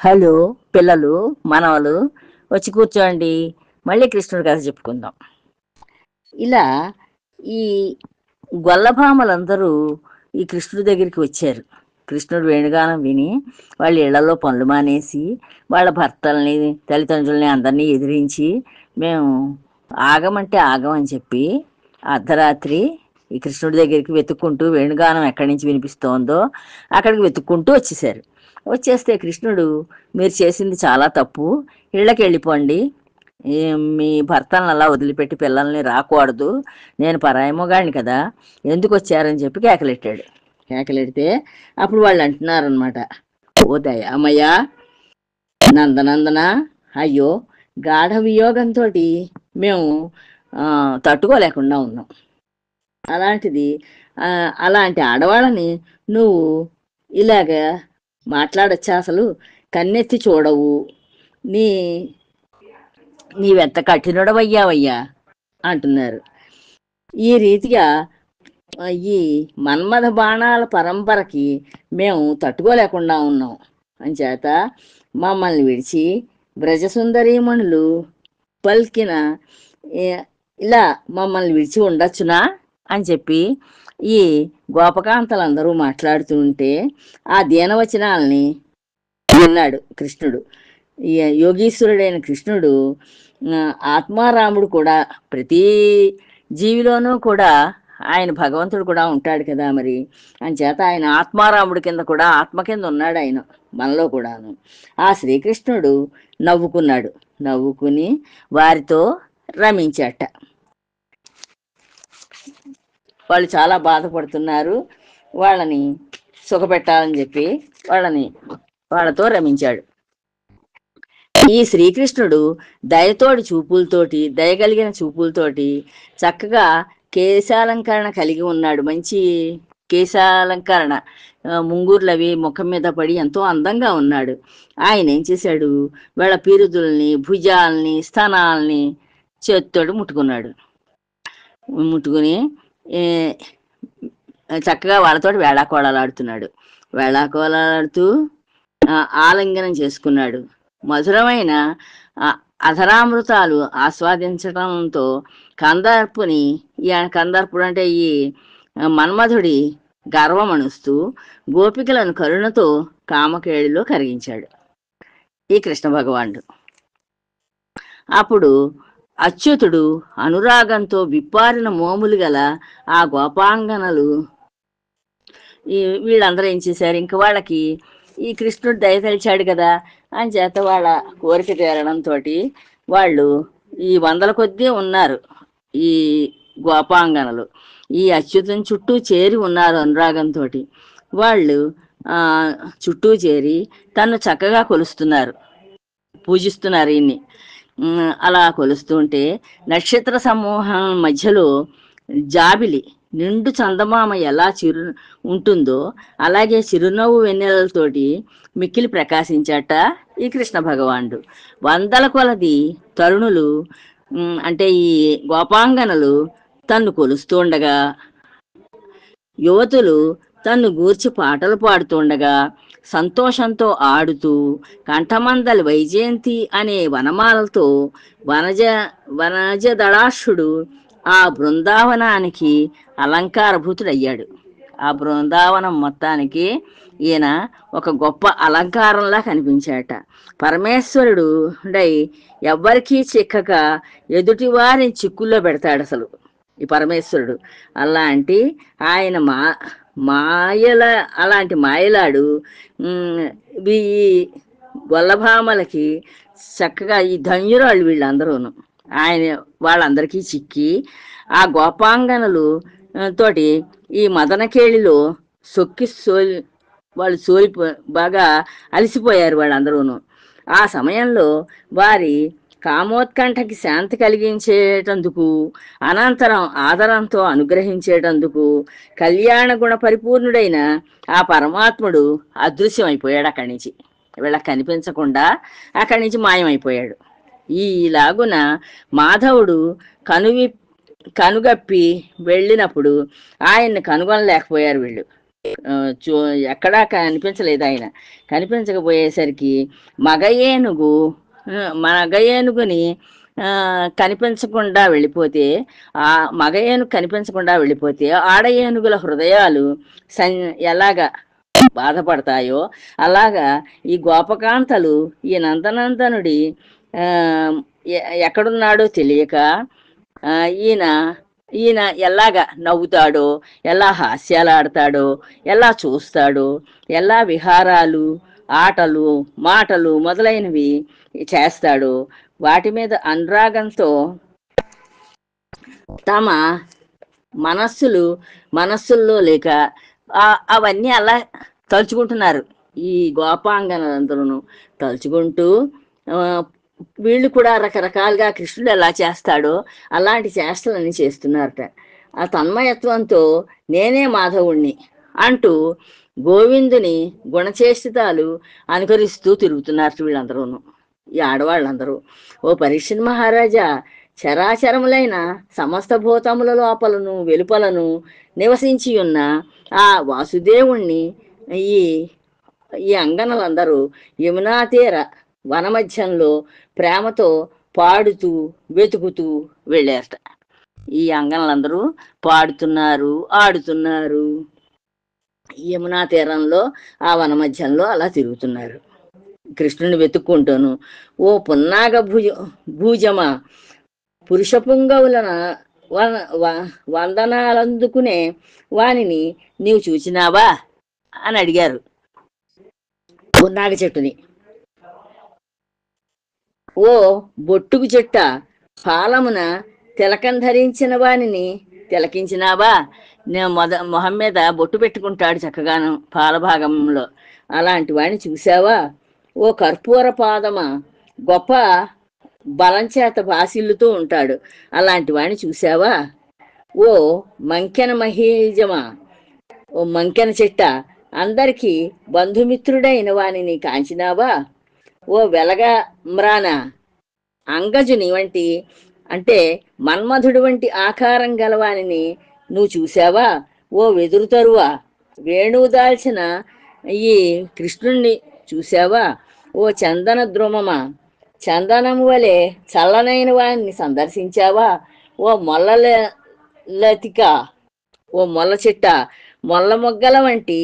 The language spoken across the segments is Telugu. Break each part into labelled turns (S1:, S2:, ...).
S1: హలో పిల్లలు, మనవలు వచ్చి కూర్చోండి. మళ్ళీ కృష్ణుడి కథ చెప్పుకుందాం. ఇలా ఈ గొల్లభామలందరూ ఈ కృష్ణుడి దగ్గరికి వచ్చారు. కృష్ణుడు వేణుగానం విని వాళ్ళ ఇళ్లలో పనులు మానేసి వాళ్ళ భర్తల్ని, తల్లిదండ్రుల్ని అందరినీ ఎదిరించి మేము ఆగమంటే ఆగమని చెప్పి అర్ధరాత్రి ఈ కృష్ణుడి దగ్గరికి వెతుక్కుంటూ వేణుగానం ఎక్కడి నుంచి వినిపిస్తోందో అక్కడికి వెతుక్కుంటూ వచ్చేసారు. వచ్చేస్తే కృష్ణుడు, మీరు చేసింది చాలా తప్పు, ఇళ్ళకి వెళ్ళిపోండి, మీ భర్తలను అలా వదిలిపెట్టి పిల్లల్ని రాకూడదు, నేను పరాయమగాడిని కదా, ఎందుకు వచ్చారని చెప్పి కేకలెట్టాడు. కేకలెడితే అప్పుడు వాళ్ళు అంటున్నారనమాట, ఓ దయామయ్య, నందనందన, అయ్యో గాఢ వియోగంతో మేము తట్టుకోలేకుండా ఉన్నాం. అలాంటిది అలాంటి ఆడవాళ్ళని నువ్వు ఇలాగా మాట్లాడచ్చా? అసలు కన్నెత్తి చూడవు, నీవెంత కఠినుడవయ్యావయ్యా అంటున్నారు. ఈ రీతిగా ఈ మన్మథ బాణాల పరంపరకి మేము తట్టుకోలేకుండా ఉన్నాం. అంచేత మమ్మల్ని విడిచి బ్రజసుందరీమణులు పలికిన ఇలా మమ్మల్ని విడిచి ఉండొచ్చునా అని చెప్పి ఈ గోపకాంతలందరూ మాట్లాడుతూ ఉంటే ఆ దీనవచనాల్ని విన్నాడు కృష్ణుడు. యోగీశ్వరుడైన కృష్ణుడు, ఆత్మారాముడు కూడా, ప్రతి జీవిలోనూ కూడా ఆయన భగవంతుడు కూడా ఉంటాడు కదా మరి. అంచేత ఆయన ఆత్మారాముడి కింద కూడా, ఆత్మ కింద ఉన్నాడు ఆయన మనలో కూడాను. ఆ శ్రీకృష్ణుడు నవ్వుకున్నాడు. నవ్వుకుని వారితో రమించాట. వాళ్ళు చాలా బాధపడుతున్నారు, వాళ్ళని సుఖపెట్టాలని చెప్పి వాళ్ళతో రమించాడు. ఈ శ్రీకృష్ణుడు దయతోటి చూపులతోటి, దయగలిగిన చూపులతోటి చక్కగా కేశాలంకరణ కలిగి ఉన్నాడు. మంచి కేశాలంకరణ, ముంగుర్లు అవి ముఖం మీద పడి ఎంతో అందంగా ఉన్నాడు. ఆయన ఏం చేశాడు, వాళ్ళ పీరుదుల్ని, భుజాల్ని, స్తనాల్ని చేత్తోటి ముట్టుకున్నాడు. ముట్టుకుని చక్కగా వాళ్ళతోటి వేళాకోళాలాడుతున్నాడు. వేళాకోళాలాడుతూ ఆలింగనం చేసుకున్నాడు. మధురమైన అధరామృతాలు ఆస్వాదించడంతో కందర్పుడు అంటే ఈ మన్మధుడి గర్వమణుస్తూ గోపికలను కరుణతో కామకేళిలో కరిగించాడు ఈ కృష్ణ భగవానుడు. అప్పుడు అచ్యుతుడు అనురాగంతో విప్పారిన మోములు గల ఆ గోపాంగనలు వీళ్ళందరూ ఏం చేశారు, ఇంక వాళ్ళకి ఈ కృష్ణుడు దయతలిచాడు కదా అని చేత వాళ్ళ కోరిక తీరడంతో వాళ్ళు ఈ వందల కొద్దీ ఉన్నారు. ఈ గోపాంగనలు ఈ అచ్యుతం చుట్టూ చేరి ఉన్నారు. అనురాగంతో వాళ్ళు చుట్టూ చేరి తను చక్కగా కొలుస్తున్నారు, పూజిస్తున్నారు. ఈయన్ని అలా కొలుస్తుంటే నక్షత్ర సమూహం మధ్యలో జాబిలి నిండు చందమామ ఎలా ఉంటుందో అలాగే చిరునవ్వు వెన్నెలతోటి మిక్కిలి ప్రకాశించాట ఈ కృష్ణ భగవానుడు. వందల కొలది తరుణులు అంటే ఈ గోపాంగనలు తన్ను కొలుస్తుండగా, యువతులు తన్ను గూర్చి పాటలు పాడుతుండగా, సంతోషంతో ఆడుతూ కంఠమందలి వైజయంతి అనే వనమాలతో వనజదళాక్షుడు ఆ బృందావనానికి అలంకారభూతుడయ్యాడు. ఆ బృందావనం మొత్తానికి ఈయన ఒక గొప్ప అలంకారంలా కనిపించాట. పరమేశ్వరుడు ఎవ్వరికీ చిక్కక ఎదుటివారిని చిక్కుల్లో పెడతాడు అసలు ఈ పరమేశ్వరుడు. అలాంటి ఆయన అలాంటి మాయలాడు ఈ గొల్లభామలకి చక్కగా ఈ ధన్యురాళ్ళు వీళ్ళందరూను. వాళ్ళందరికీ చిక్కి ఆ గోపాంగనలు తోటి ఈ మదనకేళిలో వాళ్ళు బాగా అలసిపోయారు వాళ్ళందరూను. ఆ సమయంలో వారి కామోత్కంఠకి శాంతి కలిగించేటందుకు, అనంతరం ఆదరంతో అనుగ్రహించేటందుకు కళ్యాణ గుణ పరిపూర్ణుడైన ఆ పరమాత్ముడు అదృశ్యమైపోయాడు. అక్కడి నుంచి వీళ్ళకి కనిపించకుండా అక్కడి నుంచి మాయమైపోయాడు. ఈలాగున మాధవుడు కనుగప్పి వెళ్ళినప్పుడు ఆయన్ని కనుగొనలేకపోయారు వీళ్ళు. ఆ, చూ ఎక్కడా కనిపించలేదు ఆయన. కనిపించకపోయేసరికి మగ ఏనుగు మగ ఏనుగుని కనిపించకుండా వెళ్ళిపోతే, ఆ మగ ఏనుగు కనిపించకుండా వెళ్ళిపోతే ఆడ ఏనుగుల హృదయాలు ఎలాగా బాధపడతాయో అలాగా ఈ గోపకాంతలు ఈ నందనందనుడి ఆ, ఎక్కడున్నాడో తెలియక ఆ, ఈయన ఈయన ఎలాగా నవ్వుతాడో, ఎలా హాస్యాలాడతాడో, ఎలా చూస్తాడో, ఎలా విహారాలు, ఆటలు, మాటలు మొదలైనవి చేస్తాడో, వాటి మీద అనురాగంతో తమ మనస్సులు మనస్సుల్లో లేక అవన్నీ అలా తలుచుకుంటున్నారు. ఈ గోపాంగనందరూ తలుచుకుంటూ ఆ, వీళ్ళు కూడా రకరకాలుగా కృష్ణుడు ఎలా చేస్తాడో అలాంటి చేష్టలన్నీ చేస్తున్నారట. ఆ తన్మయత్వంతో నేనే మాధవుణ్ణి అంటూ గోవిందుని గుణచేష్టితాలు అనుకరిస్తూ తిరుగుతున్నారు వీళ్ళందరూను, ఈ ఆడవాళ్ళందరూ. ఓ పరీక్షణ్ మహారాజా, చరాచరములైన సమస్త భూతముల లోపలను వెలుపలను నివసించి ఉన్న ఆ వాసుదేవుణ్ణి ఈ ఈ అంగనలందరూ యమునా తీర వనమధ్యంలో ప్రేమతో పాడుతూ వెతుకుతూ వెళ్ళారట. ఈ అంగనలందరూ పాడుతున్నారు, ఆడుతున్నారు, యమునా తీరంలో ఆ వనమధ్యంలో అలా తిరుగుతున్నారు కృష్ణుని వెతుక్కుంటూను. ఓ పున్నాగ భూజమా, పురుష పుంగవులన వందనాలందుకునే వానిని నీవు చూచినావా అని అడిగారు పున్నాగ చెట్టుని. ఓ బొట్టుకు చెట్ట, పాలమున తిలకం ధరించిన వానిని తిలకించినావా? నేను మొహం మీద బొట్టు పెట్టుకుంటాడు చక్కగాను పాలభాగంలో, అలాంటి వాడిని చూసావా? ఓ కర్పూర పాదమా, గొప్ప బలం చేత బాసిల్లుతూ ఉంటాడు, అలాంటి వాడిని చూసావా? ఓ మంకెన మహీజమా, ఓ మంకెన చెట్ట, అందరికీ బంధుమిత్రుడైన వానిని కాంచినావా? ఓ వెలగ మ్రాన, అంగజుని వంటి అంటే మన్మధుడు వంటి ఆకారం గలవానిని నువ్వు చూసావా? ఓ వెదురు తరువా, వేణువు దాల్చిన ఈ కృష్ణుణ్ణి చూసావా? ఓ చందన ద్రుమమా, చందనము వలె చల్లనైన వాడిని సందర్శించావా? ఓ లతిక, ఓ మొల్ల చెట్ట, మొల్ల మొగ్గల వంటి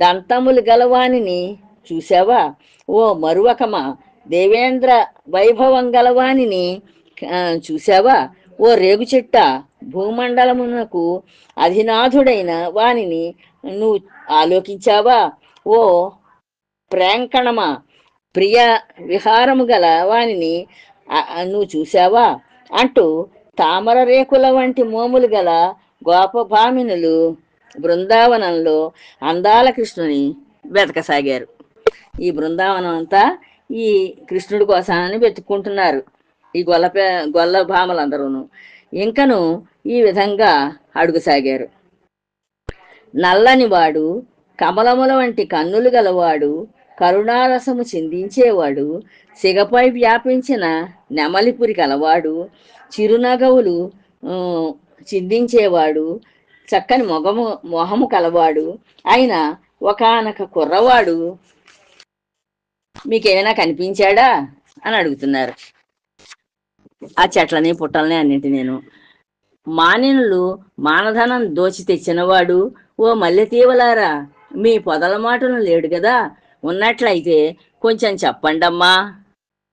S1: దంతములు గలవానిని చూసావా? ఓ మరువకమా, దేవేంద్ర వైభవం గలవానిని చూసావా? ఓ రేగు చెట్ట, భూమండలమునకు అధినాథుడైన వానిని నువ్వు ఆలోకించావా? ఓ ప్రేంకణమా, ప్రియ విహారము గల వానిని నువ్వు చూసావా? అంటూ తామర రేకుల వంటి మోములు గల గోపభామినులు బృందావనంలో అందాల కృష్ణుని వెతకసాగారు. ఈ బృందావనం అంతా ఈ కృష్ణుడి కోసాన్ని వెతుక్కుంటున్నారు ఈ గొల్ల భామలందరూను. ఇంకను ఈ విధంగా అడుగుసాగారు. నల్లనివాడు, కమలముల వంటి కన్నులు గలవాడు, కరుణారసము చిందించేవాడు, సిగపై వ్యాపించిన నెమలిపురి కలవాడు, చిరునగవులు చిందించేవాడు, చక్కని మొహము కలవాడు అయిన ఒకానొక కుర్రవాడు మీకేమైనా కనిపించాడా అని అడుగుతున్నారు. ఆ చెట్లని పుట్టల్ని అన్నింటి నేను మానినులు మానధనం దోచి తెచ్చినవాడు, ఓ మల్లెతీవలారా, మీ పొదల మాటలు లేడు కదా, ఉన్నట్లయితే కొంచెం చెప్పండమ్మా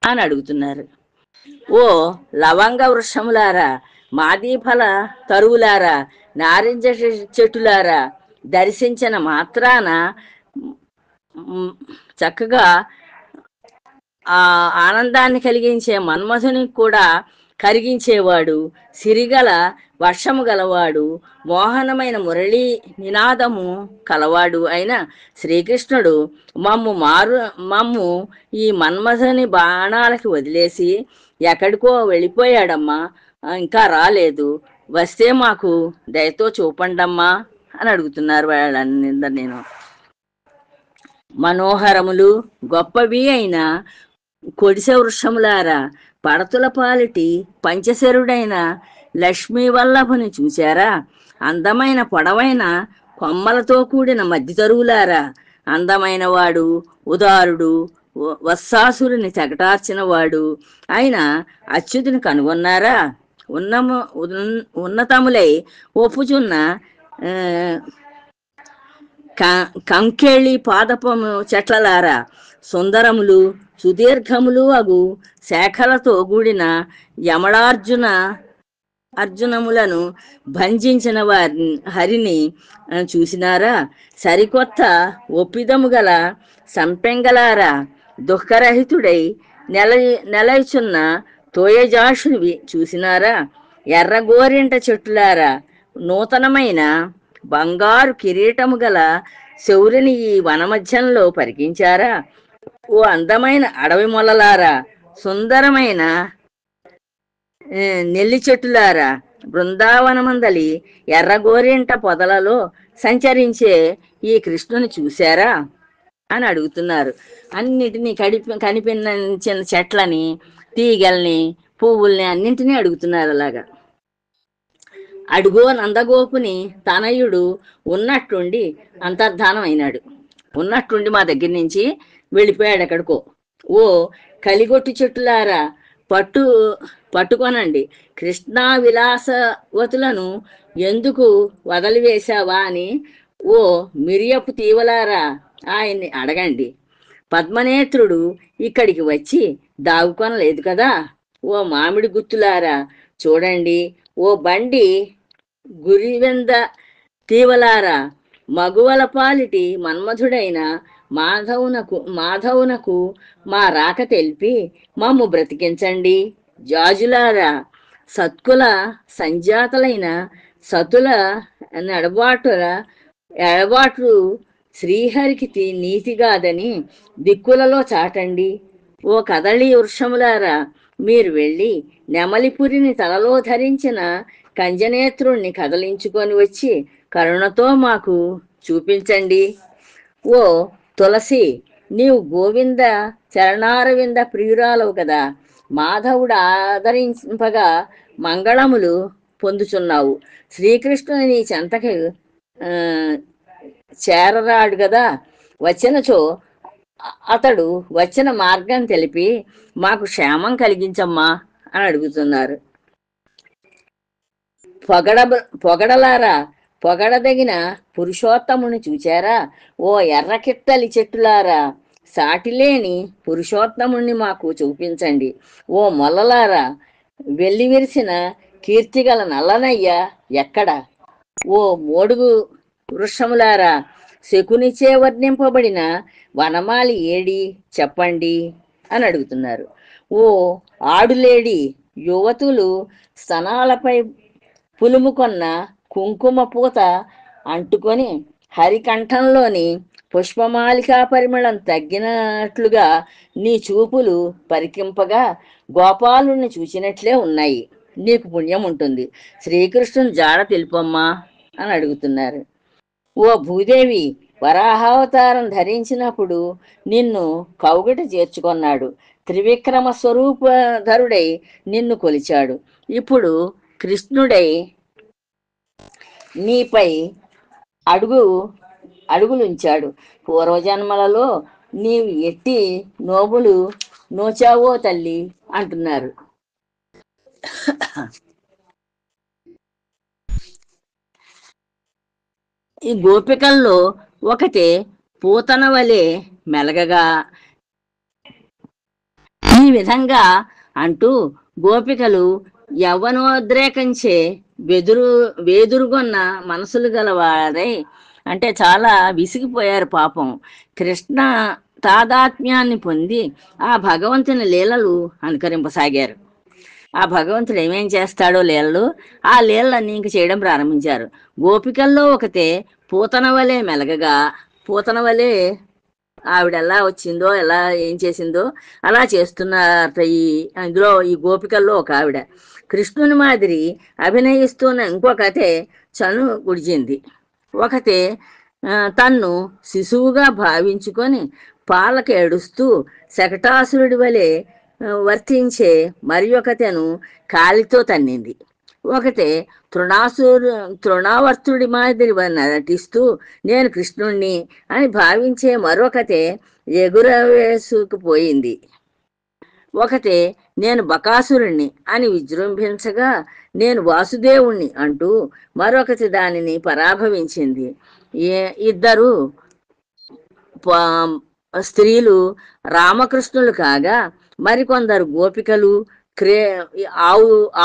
S1: అని అడుగుతున్నారు. ఓ లవంగ వృక్షములారా, మాదీఫల తరువులారా, నారింజ చెట్టులారా, దర్శించిన మాత్రాన చక్కగా ఆ ఆనందాన్ని కలిగించే మన్మధుని కూడా కరిగించేవాడు, సిరిగల వర్షము గలవాడు, మోహనమైన మురళీ నినాదము కలవాడు అయిన శ్రీకృష్ణుడు మమ్ము ఈ మన్మధుని బాణాలకి వదిలేసి ఎక్కడికో వెళ్ళిపోయాడమ్మా, ఇంకా రాలేదు, వస్తే మాకు దయతో చూపండమ్మా అని అడుగుతున్నారు వాళ్ళందరూ. నేను మనోహరములు గొప్పవి అయిన కొడిసె వృక్షములారా, పడతుల పాలిటి పంచశరుడైన లక్ష్మీ వల్లభుని చూశారా? అందమైన పొడవైన కొమ్మలతో కూడిన మధ్య తరువులారా, అందమైన వాడు, ఉదారుడు, వత్సాసురుని తెగటార్చిన వాడు ఆయన అచ్యుతుని కనుగొన్నారా? ఉన్నతములై ఒప్పుచున్న ఆ, కంకెళి పాదపము చెట్లలారా, సుందరములు సుదీర్ఘములు అగు శాఖలతో కూడిన అర్జునములను భంజించిన హరిని చూసినారా? సరికొత్త ఒప్పిదము గల సంపెంగలారా, దుఃఖరహితుడై నెలచున్న తోయజాషుని చూసినారా? ఎర్రగోరింట చెట్టులారా, నూతనమైన బంగారు కిరీటము గల శౌరిని ఈ వనమధ్యంలో పరికించారా? ఓ అందమైన అడవి మొలలారా, సుందరమైన నెల్లి చెట్టులారా, బృందావనమందలి ఎర్రగోరింట పొదలలో సంచరించే ఈ కృష్ణుని చూశారా అని అడుగుతున్నారు. అన్నిటినీ కనిపించిన చెట్లని, తీగల్ని, పువ్వుల్ని అన్నింటినీ అడుగుతున్నారు. అలాగా అడుగో నందగోపుని తనయుడు ఉన్నట్టుండి అంతర్ధానం అయినాడు. ఉన్నట్టుండి మా దగ్గర నుంచి వెళ్ళిపోయాడు ఎక్కడికో. ఓ కలిగొట్టు చెట్టులారా, పట్టుకొనండి, కృష్ణా విలాసవతులను ఎందుకు వదిలివేశావా అని ఓ మిరియపు తీవలారా ఆయన్ని అడగండి. పద్మనేత్రుడు ఇక్కడికి వచ్చి దాగుకొనలేదు కదా. ఓ మామిడి గుత్తులారా చూడండి, ఓ బండి గురివెంద తీవలారా, మగువల పాలిటి మన్మధుడైన మాధవునకు మా రాక తెలిపి మమ్ము బ్రతికించండి. జాజులారా, సత్కుల సంజాతలైన సతుల ఎడబాటు శ్రీహరికి నీతిగాదని దిక్కులలో చాటండి. ఓ కదళి వృక్షములారా, మీరు వెళ్ళి నెమలిపురిని తలలో ధరించిన కంజనేత్రుణ్ణి కదలించుకొని వచ్చి కరుణతో మాకు చూపించండి. ఓ తులసి, నీవు గోవింద చరణారవింద ప్రియురాలవు కదా. మాధవుడు ఆదరింపగా మంగళములు పొందుచున్నావు. శ్రీకృష్ణుని నీ చెంతకి చేరరాడు కదా. వచ్చినచో అతడు వచ్చిన మార్గం తెలిపి మాకు క్షేమం కలిగించమ్మా అని అడుగుతున్నారు. పొగడలారా, పొగడదగిన పురుషోత్తముని చూచారా? ఓ ఎర్రకిత్తలి చెట్టులారా, సాటిలేని పురుషోత్తముని మాకు చూపించండి. ఓ మొల్లలారా, వెల్లివిరిసిన కీర్తిగల నల్లనయ్య ఎక్కడ? ఓ మోడుగు వృక్షములారా, శకునిచే వర్ణింపబడిన వనమాలి ఏడి చెప్పండి అని అడుగుతున్నారు. ఓ ఆడులేడి, యువతులు స్తనాలపై పులుముకొన్న కుంకుమ పూత అంటుకొని హరికంఠంలోని పుష్పమాలికా పరిమళం తగ్గినట్లుగా నీ చూపులు పరికింపగా గోపాలుని చూసినట్లే ఉన్నాయి. నీకు పుణ్యం ఉంటుంది. శ్రీకృష్ణుని జాడ తెలుపమ్మా అని అడుగుతున్నారు. ఓ భూదేవి, వరాహావతారం ధరించినప్పుడు నిన్ను కౌగిట చేర్చుకొన్నాడు. త్రివిక్రమ స్వరూపధరుడై నిన్ను కొలిచాడు. ఇప్పుడు కృష్ణుడై నీపై అడుగులుంచాడు. పూర్వజన్మలలో నీవు ఎట్టి నోములు నోచావో తల్లి అంటున్నారు. ఈ గోపికల్లో ఒకతే పూతన వలె మెలగగా ఈ విధంగా అంటూ గోపికలు యవ్వనోద్రేకంచే వేదురుగొన్న మనసులు గలవారై, అంటే చాలా విసిగిపోయారు పాపం. కృష్ణ తాదాత్మ్యాన్ని పొంది ఆ భగవంతుని లీలలు అనుకరింపసాగారు. ఆ భగవంతుడు ఏమేం చేస్తాడో లీలలు, ఆ లీలలన్నీ ఇంక చేయడం ప్రారంభించారు. గోపికల్లో ఒకతే పూతన వలె మెలగగా, పూతన వలె ఆవిడ ఎలా వచ్చిందో, ఎలా ఏం చేసిందో అలా చేస్తున్నారట. అందులో ఈ గోపికల్లో ఒక ఆవిడ కృష్ణుని మాదిరి అభినయిస్తున్న ఇంకొకతే చను గుడిచింది. ఒకతే తన్ను శిశువుగా భావించుకొని పాలకి ఏడుస్తూ శకటాసురుడి వలె వర్తించే మరి ఒకతెను కాలితో తన్నింది. ఒకతే తృణాసురు తృణావర్తుడి మాదిరి నటిస్తూ నేను కృష్ణుణ్ణి అని భావించే మరొకతే ఎగురవేసుకుపోయింది. ఒకతే నేను బకాసురుణ్ణి అని విజృంభించగా నేను వాసుదేవుణ్ణి అంటూ మరొకటి దానిని పరాభవించింది. ఇద్దరు స్త్రీలు రామకృష్ణులు కాగా మరికొందరు గోపికలు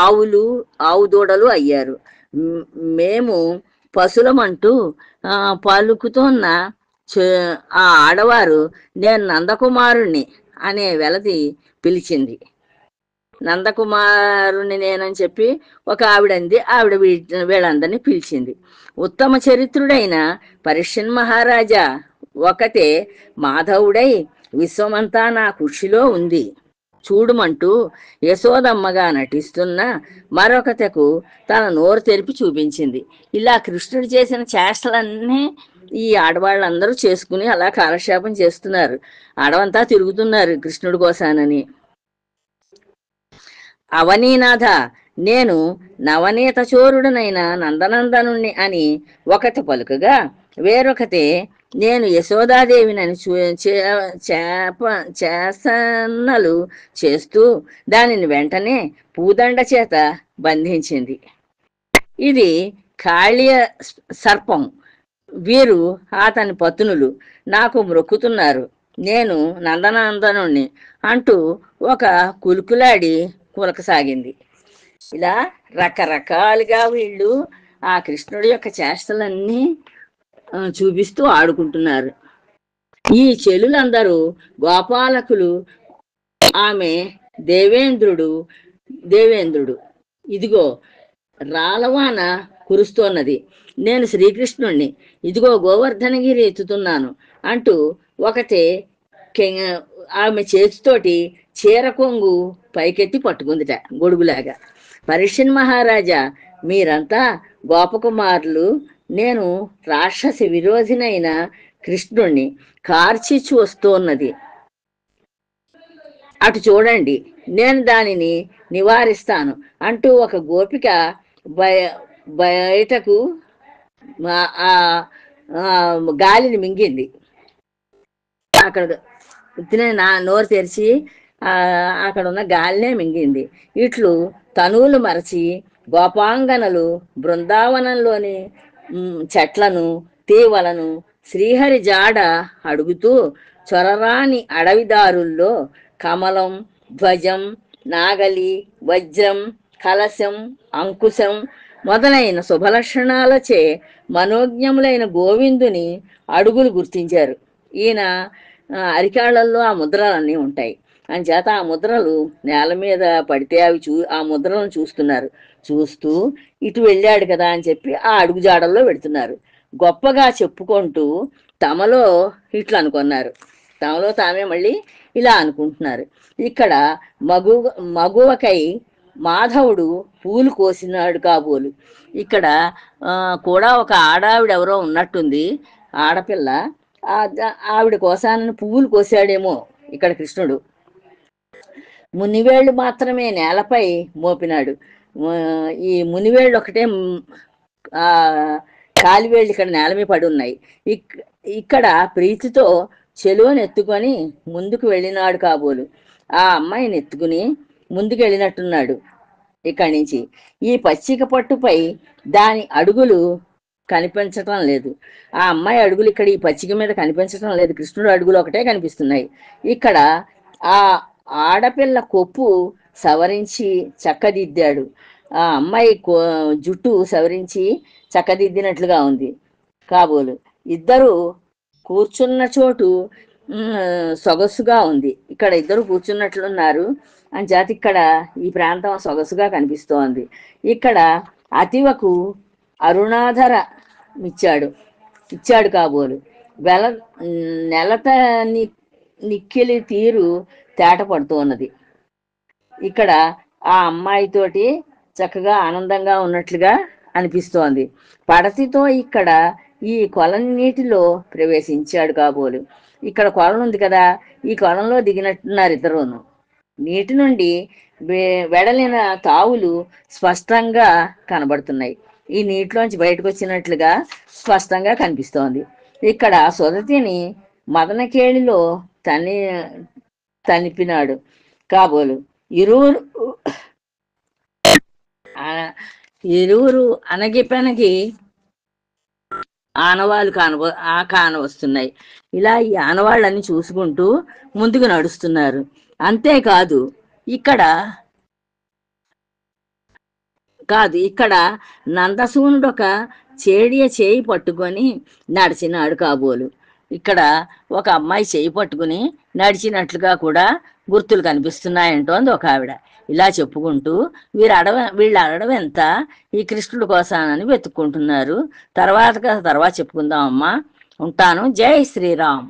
S1: ఆవులు ఆవు దూడలు అయ్యారు. మేము పశులమంటూ పలుకుతున్న ఆ ఆడవారు నేను నందకుమారుణ్ణి అనే వెలది పిలిచింది. నందకుమారుని నేనని చెప్పి ఒక ఆవిడంది. ఆవిడ వీళ్ళందరినీ పిలిచింది. ఉత్తమ చరిత్రుడైన పరీక్షన్ మహారాజా, ఒకతే మాధవుడై విశ్వమంతా నా కృషిలో ఉంది చూడుమంటూ యశోదమ్మగా నటిస్తున్న మరొకతకు తన నోరు తెరిపి చూపించింది. ఇలా కృష్ణుడు చేసిన చేష్టలన్నీ ఈ ఆడవాళ్ళందరూ చేసుకుని అలా కాలక్షేపం చేస్తున్నారు. అడవంతా తిరుగుతున్నారు కృష్ణుడి కోసానని. అవనీనాథ, నేను నవనీత చోరుడునైన నందనందనుణ్ణి అని ఒకటి పలుకగా వేరొకతే నేను యశోదాదేవినని చేసన్నలు చేస్తూ దానిని వెంటనే పూదండ చేత బంధించింది. ఇది కాళీయ సర్పం. వీరు అతని పత్నులు నాకు మ్రొక్కుతున్నారు. నేను నందనందనుణ్ణి అంటూ ఒక కులుకులాడి కులకసాగింది. ఇలా రకరకాలుగా వీళ్ళు ఆ కృష్ణుడి యొక్క చేష్టలన్నీ చూపిస్తూ ఆడుకుంటున్నారు. ఈ చెలులందరూ గోపాలకులు. ఆమె దేవేంద్రుడు ఇదిగో రాలవాన కురుస్తోన్నది, నేను శ్రీకృష్ణుణ్ణి, ఇదిగో గోవర్ధనగిరి ఎత్తుతున్నాను అంటూ ఒకతే ఆమె చేతితోటి చీర కొంగు పైకెత్తి పట్టుకుందిట గొడుగులాగా. పరీక్షన్ మహారాజా, మీరంతా గోపకుమారులు, నేను రాక్షసి విరోధినైన కృష్ణుణ్ణి కార్చిచ్చు వస్తున్నది అటు చూడండి, నేను దానిని నివారిస్తాను అంటూ ఒక గోపిక బయటకు గాలిని మింగింది. అక్కడ నా నోరు తెరిచి అక్కడ ఉన్న గాలినే మింగింది. ఇట్లు తనువులు మరచి గోపాంగనలు బృందావనంలోని చెట్లను తీవలను శ్రీహరి జాడ అడుగుతూ చొరరాని అడవిదారుల్లో కమలం, ధ్వజం, నాగలి, వజ్రం, కలశం, అంకుశం మొదలైన శుభలక్షణాలచే మనోజ్ఞములైన గోవిందుని అడుగులు గుర్తించారు. ఈయన అరికాళ్ళల్లో ఆ ముద్రలన్నీ ఉంటాయి. అంచేత ఆ ముద్రలు నేల మీద పడితే అవి ఆ ముద్రలను చూస్తున్నారు. చూస్తూ ఇటు వెళ్ళాడు కదా అని చెప్పి ఆ అడుగు జాడల్లో పెడుతున్నారు. గొప్పగా చెప్పుకుంటూ తమలో ఇట్లా అనుకున్నారు. తమలో తామే మళ్ళీ ఇలా అనుకుంటున్నారు. ఇక్కడ మగువకై మాధవుడు పూలు కోసినాడు కాబోలు. ఇక్కడ కూడా ఒక ఆడావిడ ఎవరో ఉన్నట్టుంది, ఆడపిల్ల. ఆవిడ కోసానని పువ్వులు కోసాడేమో ఇక్కడ కృష్ణుడు. మునివేళ్లు మాత్రమే నేలపై మోపినాడు. ఈ మునివేళ్ళు ఒకటే కాలివేళ్ళు ఇక్కడ నేల మీద పడి ఉన్నాయి. ఇక్కడ ప్రీతితో చెలువని ఎత్తుకొని ముందుకు వెళ్ళినాడు కాబోలు. ఆ అమ్మాయిని ఎత్తుకుని ముందుకు వెళ్ళినట్టున్నాడు ఇక్కడి నుంచి. ఈ పచ్చిక పట్టుపై దాని అడుగులు కనిపించటం లేదు. ఆ అమ్మాయి అడుగులు ఇక్కడ ఈ పచ్చిక మీద కనిపించటం లేదు. కృష్ణుడు అడుగులు ఒకటే కనిపిస్తున్నాయి. ఇక్కడ ఆ ఆడపిల్ల కొప్పు సవరించి చక్కదిద్దాడు. ఆ అమ్మాయి జుట్టు సవరించి చక్కదిద్దినట్లుగా ఉంది కాబోలు. ఇద్దరు కూర్చున్న చోటు సొగసుగా ఉంది. ఇక్కడ ఇద్దరు కూర్చున్నట్లున్నారు అని చేత ఇక్కడ ఈ ప్రాంతం సొగసుగా కనిపిస్తోంది. ఇక్కడ అతివకు అరుణాధర ఇచ్చాడు కాబోలు. నెలత నిక్కిలి తీరు తేట పడుతున్నది. ఇక్కడ ఆ అమ్మాయితోటి చక్కగా ఆనందంగా ఉన్నట్లుగా అనిపిస్తోంది. పడతితో ఇక్కడ ఈ కొలం నీటిలో ప్రవేశించాడు కాబోలు. ఇక్కడ కొలం ఉంది కదా, ఈ కొలంలో దిగినట్టున్నారు ఇద్దరును. నీటి నుండి వెడలిన తావులు స్పష్టంగా కనబడుతున్నాయి. ఈ నీటిలోంచి బయటకు వచ్చినట్లుగా స్పష్టంగా కనిపిస్తోంది. ఇక్కడ సుధతిని మదనకేళిలో తని తనిపినాడు కాబోలు. ఇరువురు ఇరువురు అనగిపెనగి ఆనవాళ్ళు కానవస్తున్నాయి. ఇలా ఈ ఆనవాళ్ళని చూసుకుంటూ ముందుకు నడుస్తున్నారు. అంతేకాదు ఇక్కడ ఇక్కడ నందసూనుడు ఒక చేడియ చేయి పట్టుకొని నడిచినాడు కాబోలు. ఇక్కడ ఒక అమ్మాయి చేయి పట్టుకుని నడిచినట్లుగా కూడా గుర్తులు కనిపిస్తున్నాయంటోంది ఒక ఆవిడ. ఇలా చెప్పుకుంటూ వీళ్ళ అడవెంత ఈ కృష్ణుడి కోసానని వెతుక్కుంటున్నారు. తర్వాత చెప్పుకుందాం అమ్మా. ఉంటాను. జై శ్రీరామ్.